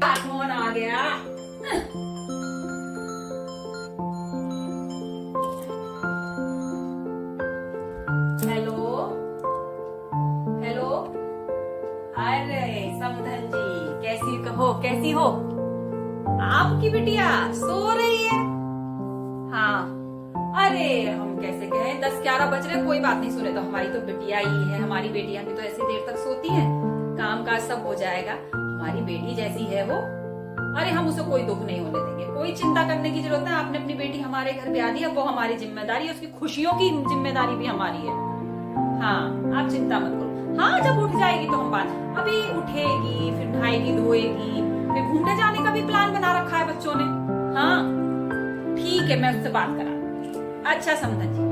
Phone आ गया। Hello hello, अरे समधन जी, कैसी हो? आपकी बिटिया सो रही है? हाँ, अरे हम कैसे कहें, 10-11 बज रहे, कोई बात नहीं। सुने तो हमारी तो बिटिया ही है, हमारी बेटियां भी तो ऐसी देर तक सोती हैं। काम काज सब हो जाएगा, हमारी बेटी जैसी है वो। अरे हम उसे कोई दुख नहीं होने देंगे, कोई चिंता करने की जरूरत है। आपने अपनी बेटी हमारे घर ब्याह दी, अब वो हमारी जिम्मेदारी है, उसकी खुशियों की जिम्मेदारी भी हमारी है। हाँ, आप चिंता मत करो। हाँ, जब उठ जाएगी तो हम बात, अभी उठेगी, फिर नहाएगी धोएगी, फिर घूमने जाने का भी प्लान बना रखा है बच्चों ने। हाँ ठीक है, मैं उससे बात करा। अच्छा समझा जी,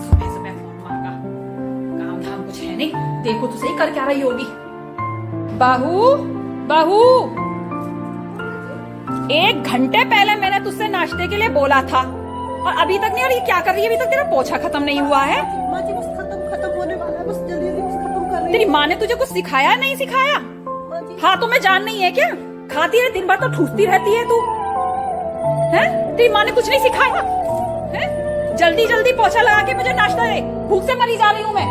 सुबह सुबह फोन मांगा, काम धाम कुछ है नहीं। देखो तो सही कर क्या रही होगी। बहू, 1 घंटे पहले मैंने तुझसे नाश्ते के लिए बोला था और अभी तक नहीं। और ये क्या कर रही है? अभी तक तेरा पोछा खत्म नहीं हुआ है। माँ जी, बस खत्म होने वाला है, बस जल्दी खत्म कर रही तेरी माँ ने तुझे कुछ सिखाया नहीं सिखाया? हाँ तो मैं जान नहीं है क्या? खाती है दिन भर तो ठूसती रहती है तू, हैं? तेरी माँ ने कुछ नहीं सिखाया है? जल्दी जल्दी पोछा लगा के मुझे नाश्ता दे, भूख से मरी जा रही हूँ मैं।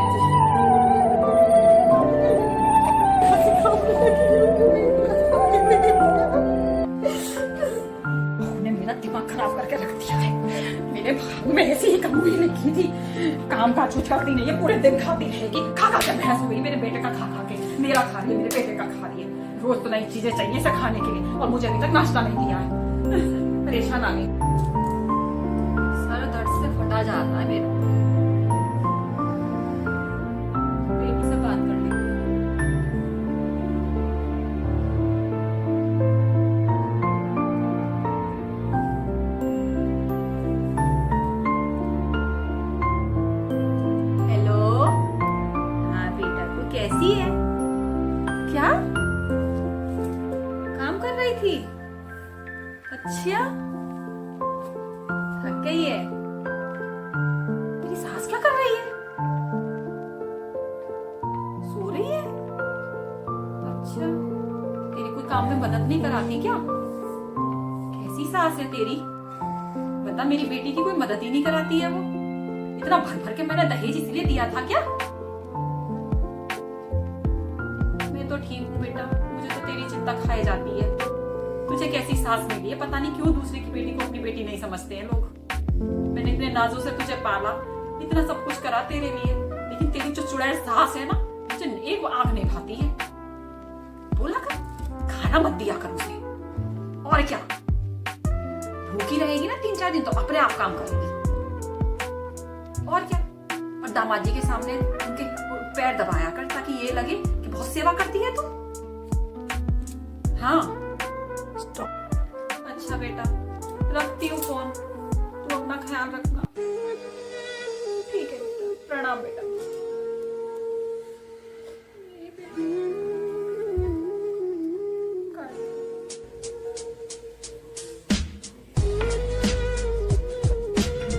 ने मेरा दिमाग खराब करके रख दिया है। मेरे भाग में ऐसी ही कमी लिखी थी, काम काज कुछ करती नहीं है, पूरे दिन खाती रहेगी। खा के भैंस हो गई मेरे बेटे का, खा के मेरा खा रही है, मेरे बेटे का खा रही है। रोज तो नई चीजें चाहिए इसे खाने के लिए, और मुझे अभी तक नाश्ता नहीं दिया है। परेशान आ गई, सर दर्द से फटा जाता है मेरा। बेटी से बात कर ली। हेलो, हाँ बेटा तू कैसी है? क्या काम कर रही थी? अच्छा, थक गई है? तेरी सास क्या कर रही है? सो रही है? अच्छा, तेरी कोई काम में मदद नहीं कराती क्या? कैसी सास है तेरी? बता, मेरी बेटी की कोई मदद ही नहीं कराती है वो। इतना भर भर के मैंने दहेज इसलिए दिया था क्या? मैं तो ठीक हूँ बेटा, मुझे तो तेरी चिंता खाए जाती है। तुझे कैसी सास मिली है, पता नहीं क्यों दूसरे की बेटी को अपनी बेटी नहीं समझते हैं लोग। मैंने इतने नाजों से तुझे पाला, इतना सब कुछ करा तेरे लिए, लेकिन तेरी जो चुड़ैल सास है ना, मुझे एक आंख नहीं भाती है। बोला कर खाना मत दिया कर उसे, और क्या, भूखी रहेगी ना 3-4 दिन तो अपने आप काम करेगी, और क्या। और दामाद जी के सामने उनके पैर दबाया कर, ताकि ये लगे कि बहुत सेवा करती है तू। हाँ अच्छा बेटा, रखती हूँ फोन, तू अपना ख्याल रखना। ठीक है बेटा, प्रणाम बेटा।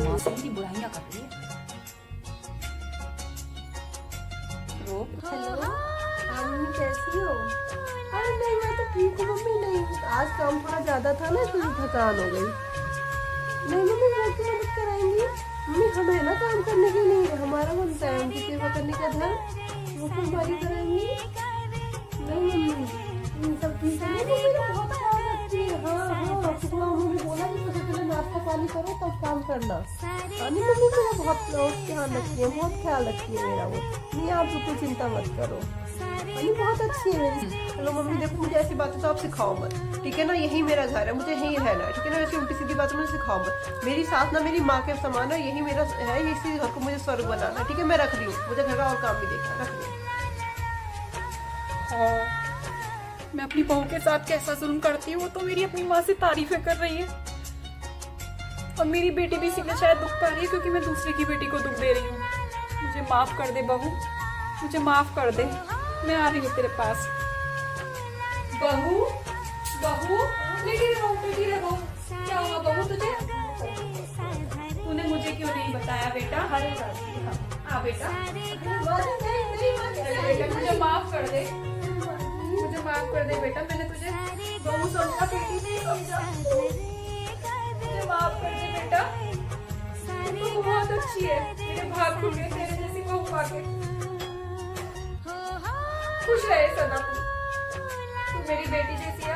मौसम की बुराइयां कर रही है। हेलो, मम्मी कैसी हो? अरे नहीं, मैं तो ठीक हूँ मम्मी। नहीं, आज काम थोड़ा ज्यादा था ना, इसलिए थकान हो गई। नहीं मम्मी, वो की मदद कराएंगी मम्मी, हमें ना काम करने के लिए, हमारा बनता है उनकी सेवा करने का धर्म, वो तो हमारी कराएंगी। नहीं मम्मी, सब ठीक है। मम्मी तो बहुत ख्याल रखती है। हाँ, सुबह मम्मी बोला कि सबसे पहले नाश्ता पानी करो तब काम करना। नहीं मम्मी, मेरा बहुत ध्यान रखती है, बहुत ख्याल रखती है मेरा वो। नहीं, आप बिल्कुल चिंता मत करो, अनी बहुत अच्छी है मेरी। हेलो मम्मी, देखो मुझे ऐसी बातें तो आप सिखाओ मत, ठीक है ना? यही मेरा घर है, मुझे यहीं रहना है, ठीक है ना? ऐसी उल्टी सीधी बातें मुझे सिखाओ मत। मेरी सास ना मेरी माँ के समान है, यही मेरा है, इसी घर को मुझे स्वर्ग बनाना है, ठीक है? मैं रख रही हूँ, मुझे घर का और काम भी देखना, रख रही हूँ। मैं अपनी बहू के साथ कैसा जुल्म करती हूँ, वो तो मेरी अपनी माँ से तारीफें कर रही है, और मेरी बेटी भी इसीलिए शायद दुख पा रही है क्योंकि मैं दूसरे की बेटी को दुख दे रही हूँ। मुझे माफ कर दे बहू, मुझे माफ कर दे, मैं आ रही हूँ तेरे पास। बहू, लेटी रहो। क्या हुआ बहू तुझे? तूने मुझे क्यों नहीं बताया बेटा? आ बेटा, बेटा मुझे माफ कर दे, मुझे कर दे बेटा, मैंने तुझे बहू समझा, बेटी नहीं समझा। मुझे माफ कर दे बेटा, तू तो बहुत अच्छी है, मेरे भाग खुल गए तेरे जैसी बहू पाके। खुश रहे सना, तू मेरी बेटी जैसी है।